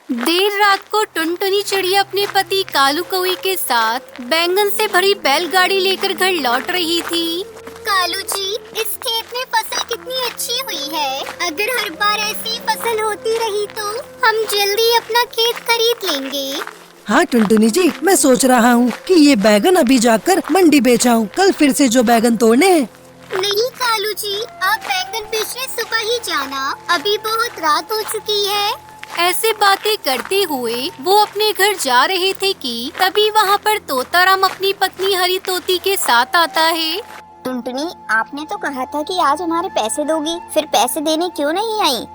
देर रात को टुनटुनी चिड़िया अपने पति कालू कौवे के साथ बैंगन से भरी बैलगाड़ी लेकर घर लौट रही थी। कालू जी, इस खेत में फसल कितनी अच्छी हुई है। अगर हर बार ऐसी फसल होती रही तो हम जल्दी अपना खेत खरीद लेंगे। हाँ टुनटुनी जी, मैं सोच रहा हूँ कि ये बैगन अभी जाकर मंडी बेचाऊं, कल फिर से जो बैगन तोड़ने हैं। नहीं कालू जी, आप बैंगन बेचने सुबह ही जाना, अभी बहुत रात हो चुकी है। ऐसे बातें करते हुए वो अपने घर जा रहे थे कि तभी वहाँ पर तोताराम अपनी पत्नी हरी तोती के साथ आता है। टुनटुनी, आपने तो कहा था कि आज हमारे पैसे दोगी, फिर पैसे देने क्यों नहीं आई?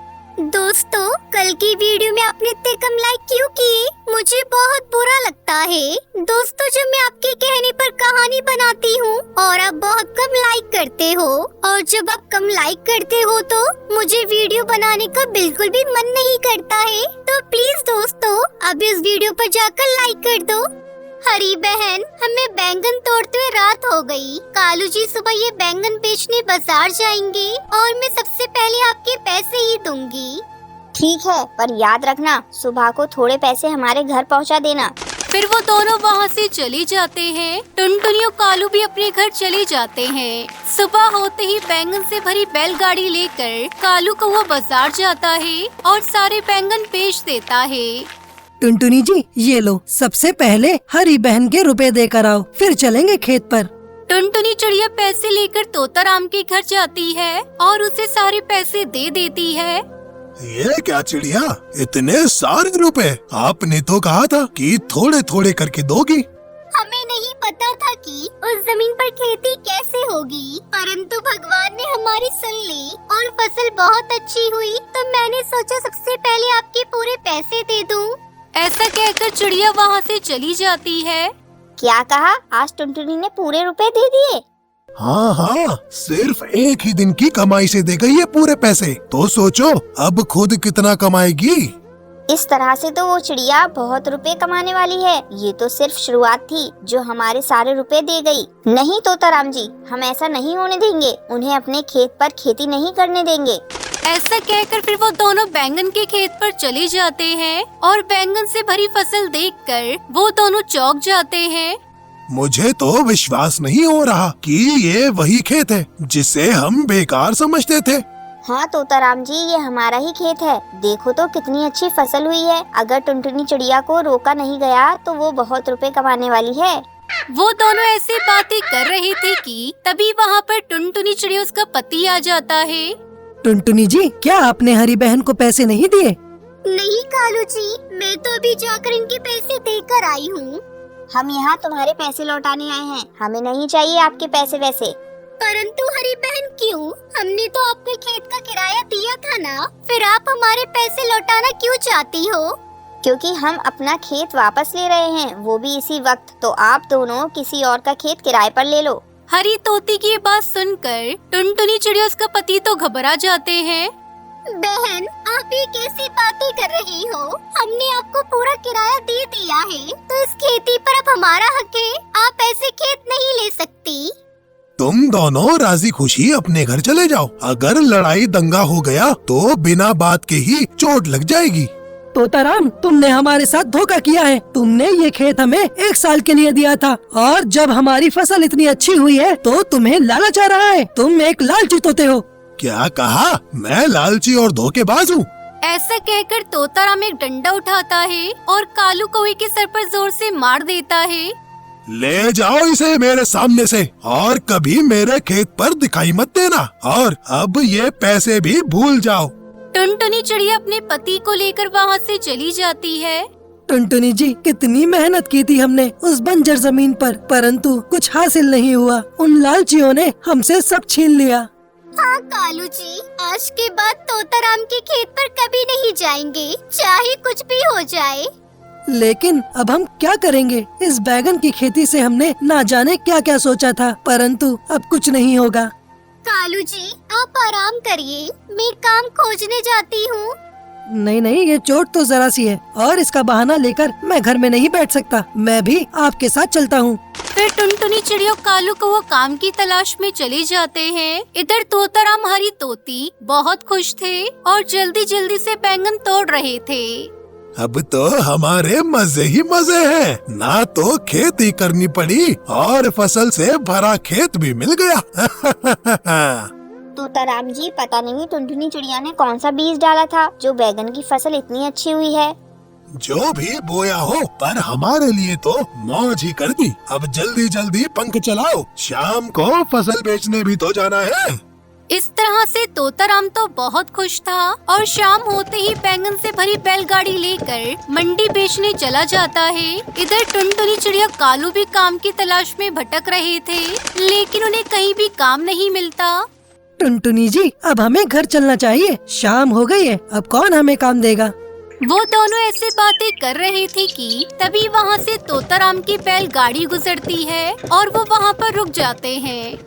दोस्तों, कल की वीडियो में आपने इतने कम लाइक क्यों किए? मुझे बहुत बुरा लगता है। दोस्तों, जब मैं आपके कहने पर कहानी बनाती हूँ और आप बहुत कम लाइक करते हो, और जब आप कम लाइक करते हो तो मुझे वीडियो बनाने का बिल्कुल भी मन नहीं करता है। तो प्लीज दोस्तों, अब इस वीडियो पर जाकर लाइक कर दो। हरी बहन, हमें बैंगन तोड़ते हुए रात हो गई। कालू जी सुबह ये बैंगन बेचने बाजार जाएंगे और मैं सबसे पहले आपके पैसे ही दूंगी। ठीक है, पर याद रखना सुबह को थोड़े पैसे हमारे घर पहुंचा देना। फिर वो दोनों वहाँ से चले जाते हैं। टुनटुनी और कालू भी अपने घर चले जाते हैं। सुबह होते ही बैंगन से भरी बैलगाड़ी लेकर कालू कौवा बाजार जाता है और सारे बैंगन बेच देता है। टुनटुनी जी, ये लो, सबसे पहले हरी बहन के रुपए देकर आओ, फिर चलेंगे खेत पर। टुनटुनी चिड़िया पैसे लेकर तोताराम के घर जाती है और उसे सारे पैसे दे देती है। ये क्या चिड़िया, इतने सारे रुपए? आपने तो कहा था कि थोड़े थोड़े करके दोगी। हमें नहीं पता था कि उस जमीन पर खेती कैसे होगी, परंतु भगवान ने हमारी सुन ली और फसल बहुत अच्छी हुई, तो मैंने सोचा सबसे पहले आपके पूरे पैसे दे दूं। ऐसा कहकर चिड़िया वहाँ से चली जाती है। क्या कहा? आज टुनटुनी ने पूरे रुपए दे दिए? हाँ हाँ, सिर्फ एक ही दिन की कमाई से दे गई ये पूरे पैसे। तो सोचो अब खुद कितना कमाएगी। इस तरह से तो वो चिड़िया बहुत रुपए कमाने वाली है। ये तो सिर्फ शुरुआत थी जो हमारे सारे रुपए दे गई। नहीं तोताराम जी, हम ऐसा नहीं होने देंगे। उन्हें अपने खेत पर खेती नहीं करने देंगे। ऐसा कहकर फिर वो दोनों बैंगन के खेत पर चले जाते हैं और बैंगन से भरी फसल देखकर वो दोनों चौंक जाते हैं। मुझे तो विश्वास नहीं हो रहा कि ये वही खेत है जिसे हम बेकार समझते थे। हाँ तोताराम जी, ये हमारा ही खेत है। देखो तो कितनी अच्छी फसल हुई है। अगर टुनटुनी चिड़िया को रोका नहीं गया तो वो बहुत रुपए कमाने वाली है। वो दोनों ऐसी बातें कर रहे थे कि तभी वहाँ पर टुनटुनी चिड़िया उसका पति आ जाता है। टुनटुनी जी, क्या आपने हरी बहन को पैसे नहीं दिए? नहीं कालू जी, मैं तो अभी जाकर इनके पैसे देकर आई हूँ। हम यहाँ तुम्हारे पैसे लौटाने आए हैं, हमें नहीं चाहिए आपके पैसे वैसे। परंतु हरी बहन क्यों? हमने तो आपके खेत का किराया दिया था ना, फिर आप हमारे पैसे लौटाना क्यों चाहती हो? क्योंकि हम अपना खेत वापस ले रहे हैं, वो भी इसी वक्त। तो आप दोनों किसी और का खेत किराए पर ले लो। हरी तोती की बात सुनकर टुनटुनी चिड़िया उसका पति तो घबरा जाते हैं। बहन, आप ये कैसी बातें कर रही हो? हमने आपको पूरा किराया दे दिया है, तो इस खेती पर अब हमारा हक है। आप ऐसे खेत नहीं ले सकती। तुम दोनों राजी खुशी अपने घर चले जाओ। अगर लड़ाई दंगा हो गया तो बिना बात के ही चोट लग जाएगी। तोताराम, तुमने हमारे साथ धोखा किया है। तुमने ये खेत हमें 1 साल के लिए दिया था और जब हमारी फसल इतनी अच्छी हुई है तो तुम्हें लालच आ रहा है। तुम एक लालची तोते हो। क्या कहा? मैं लालची और धोखेबाज हूँ? ऐसा कहकर तोताराम एक डंडा उठाता है और कालू कौवे के सर पर जोर से मार देता है। ले जाओ इसे मेरे सामने से और कभी मेरे खेत पर दिखाई मत देना। और अब ये पैसे भी भूल जाओ। टुनटुनी चिड़िया अपने पति को लेकर वहाँ से चली जाती है। टुनटुनी जी, कितनी मेहनत की थी हमने उस बंजर जमीन पर, परंतु कुछ हासिल नहीं हुआ। उन लालचियों ने हमसे सब छीन लिया। हाँ कालू जी, आज के बाद तोताराम के खेत पर कभी नहीं जाएंगे, चाहे कुछ भी हो जाए। लेकिन अब हम क्या करेंगे? इस बैगन की खेती से हमने ना जाने क्या क्या सोचा था, परंतु अब कुछ नहीं होगा। कालू जी, आप आराम करिए, मैं काम खोजने जाती हूँ। नहीं नहीं, ये चोट तो जरा सी है और इसका बहाना लेकर मैं घर में नहीं बैठ सकता। मैं भी आपके साथ चलता हूँ। फिर टुनटुनी चिड़िया कालू को वो काम की तलाश में चले जाते हैं। इधर तोताराम हरी तोती बहुत खुश थे और जल्दी जल्दी से बैंगन तोड़ रहे थे। अब तो हमारे मजे ही मजे हैं। ना तो खेती करनी पड़ी और फसल से भरा खेत भी मिल गया। तोताराम जी, पता नहीं टुनटुनी चिड़िया ने कौन सा बीज डाला था जो बैगन की फसल इतनी अच्छी हुई है। जो भी बोया हो, पर हमारे लिए तो मौज ही कर दी। अब जल्दी जल्दी पंख चलाओ, शाम को फसल बेचने भी तो जाना है। इस तरह से तोताराम तो बहुत खुश था और शाम होते ही बैंगन से भरी बैलगाड़ी लेकर मंडी बेचने चला जाता है। इधर टुनटुनी चिड़िया कालू भी काम की तलाश में भटक रहे थे, लेकिन उन्हें कहीं भी काम नहीं मिलता। टुनटुनी जी, अब हमें घर चलना चाहिए, शाम हो गई है, अब कौन हमें काम देगा। वो दोनों ऐसे बातें कर रहे थे कि तभी वहाँ से तोताराम की बैलगाड़ी गुजरती है और वो वहाँ पर रुक जाते हैं।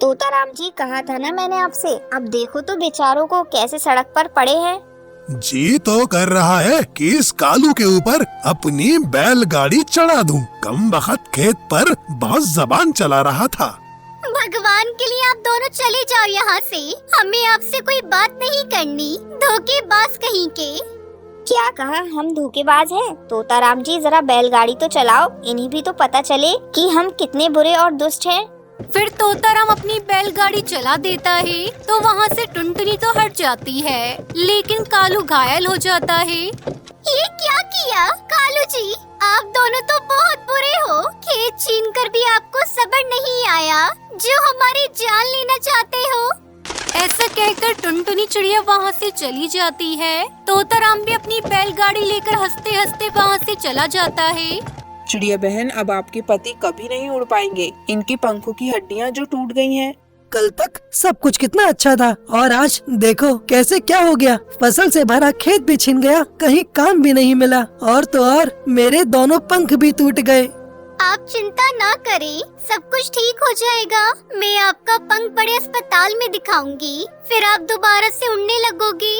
तोताराम जी, कहा था ना मैंने आपसे, अब देखो तो बेचारों को कैसे सड़क पर पड़े हैं। जी तो कर रहा है कि इस कालू के ऊपर अपनी बैलगाड़ी चढ़ा दूं। कम वक्त खेत पर बहुत जबान चला रहा था। भगवान के लिए आप दोनों चले जाओ यहाँ से, हमें आपसे कोई बात नहीं करनी, धोखेबाज कहीं के। क्या कहा, हम धोखेबाज हैं? तोताराम जी, जरा बैलगाड़ी तो चलाओ, इन्हें भी तो पता चले कि हम कितने बुरे और दुष्ट हैं। फिर तोताराम अपनी बैलगाड़ी चला देता है तो वहाँ से टुनटुनी तो हट जाती है, लेकिन कालू घायल हो जाता है। ये क्या किया कालू जी, आप दोनों तो बहुत बुरे हो। खेत छीन कर भी आपको सब्र नहीं आया जो हमारी जान लेना चाहते हो। ऐसा कहकर टुनटुनी चिड़िया वहाँ से चली जाती है। तोताराम भी अपनी बैलगाड़ी लेकर हंसते हंसते वहाँ से चला जाता है। चिड़िया बहन, अब आपके पति कभी नहीं उड़ पाएंगे। इनके पंखों की हड्डियाँ जो टूट गई हैं। कल तक सब कुछ कितना अच्छा था और आज देखो कैसे क्या हो गया। फसल से भरा खेत भी छिन गया, कहीं काम भी नहीं मिला और तो और मेरे दोनों पंख भी टूट गए। आप चिंता ना करें, सब कुछ ठीक हो जाएगा। मैं आपका पंख बड़े अस्पताल में दिखाऊंगी, फिर आप दोबारा से उड़ने लगोगे।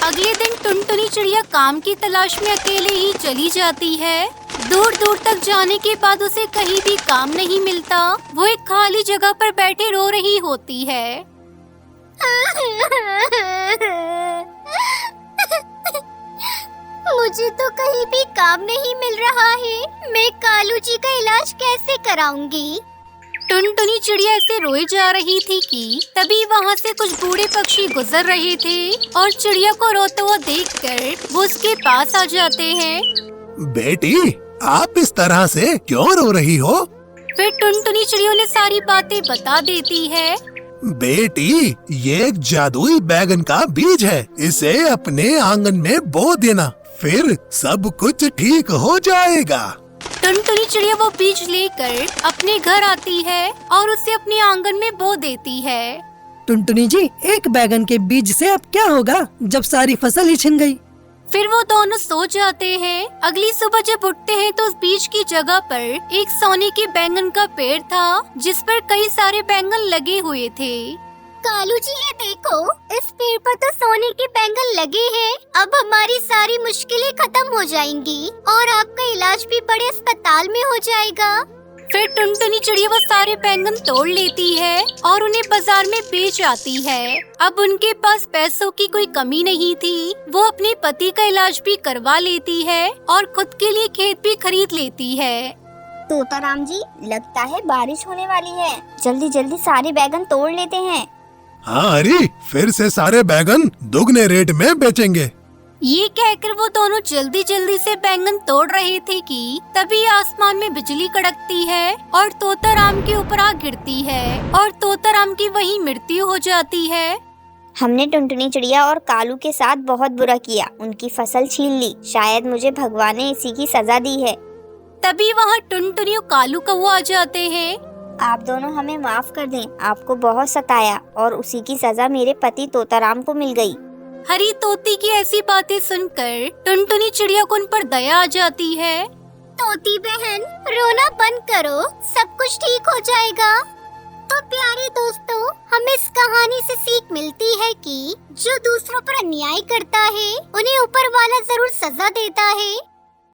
अगले दिन टुनटुनी चिड़िया काम की तलाश में अकेले ही चली जाती है। दूर दूर तक जाने के बाद उसे कहीं भी काम नहीं मिलता। वो एक खाली जगह पर बैठे रो रही होती है। मुझे तो कहीं भी काम नहीं मिल रहा है, मैं कालू जी का इलाज कैसे कराऊंगी? टुनटुनी चिड़िया ऐसे रोए जा रही थी कि तभी वहाँ से कुछ बूढ़े पक्षी गुजर रहे थे और चिड़िया को रोता हुआ देखकर वो उसके पास आ जाते हैं। बेटी, आप इस तरह से क्यों रो रही हो? फिर टुनटुनी चिड़िया ने सारी बातें बता देती है। बेटी, ये एक जादुई बैगन का बीज है, इसे अपने आंगन में बो देना, फिर सब कुछ ठीक हो जाएगा। टुनटुनी चिड़िया वो बीज लेकर अपने घर आती है और उसे अपने आंगन में बो देती है। टुनटुनी जी, एक बैगन के बीज से अब क्या होगा जब सारी फसल ही छिन गई। फिर वो दोनों सो जाते हैं। अगली सुबह जब उठते हैं तो उस बीज की जगह पर एक सोने के बैंगन का पेड़ था जिस पर कई सारे बैंगन लगे हुए थे। कालू जी, ये देखो, इस पेड़ पर तो सोने के बैंगन लगे हैं। अब हमारी सारी मुश्किलें खत्म हो जाएंगी और आपका इलाज भी बड़े अस्पताल में हो जाएगा। फिर टुनटुनी चिड़िया वो सारे बैंगन तोड़ लेती है और उन्हें बाजार में बेच आती है। अब उनके पास पैसों की कोई कमी नहीं थी। वो अपने पति का इलाज भी करवा लेती है और खुद के लिए खेत भी खरीद लेती है। तोताराम जी, लगता है बारिश होने वाली है, जल्दी जल्दी सारे बैंगन तोड़ लेते हैं। हाँ हरी, फिर से सारे बैगन दुगने रेट में बेचेंगे। ये कहकर वो दोनों जल्दी जल्दी से बैंगन तोड़ रहे थे कि तभी आसमान में बिजली कड़कती है और तोताराम के ऊपर आ गिरती है और तोताराम की वहीं मृत्यु हो जाती है। हमने टुनटुनी चिड़िया और कालू के साथ बहुत बुरा किया, उनकी फसल छीन ली। शायद मुझे भगवान ने इसी की सजा दी है। तभी वहाँ टुनटुनी और कालू कौवा आ जाते हैं। आप दोनों हमें माफ कर दें, आपको बहुत सताया और उसी की सजा मेरे पति तोताराम को मिल गई। हरी तोती की ऐसी बातें सुनकर टुनटुनी चिड़िया को उन पर दया आ जाती है। तोती बहन, रोना बंद करो, सब कुछ ठीक हो जाएगा। तो प्यारे दोस्तों, हमें इस कहानी से सीख मिलती है कि जो दूसरों पर अन्याय करता है उन्हें ऊपर वाला जरूर सजा देता है।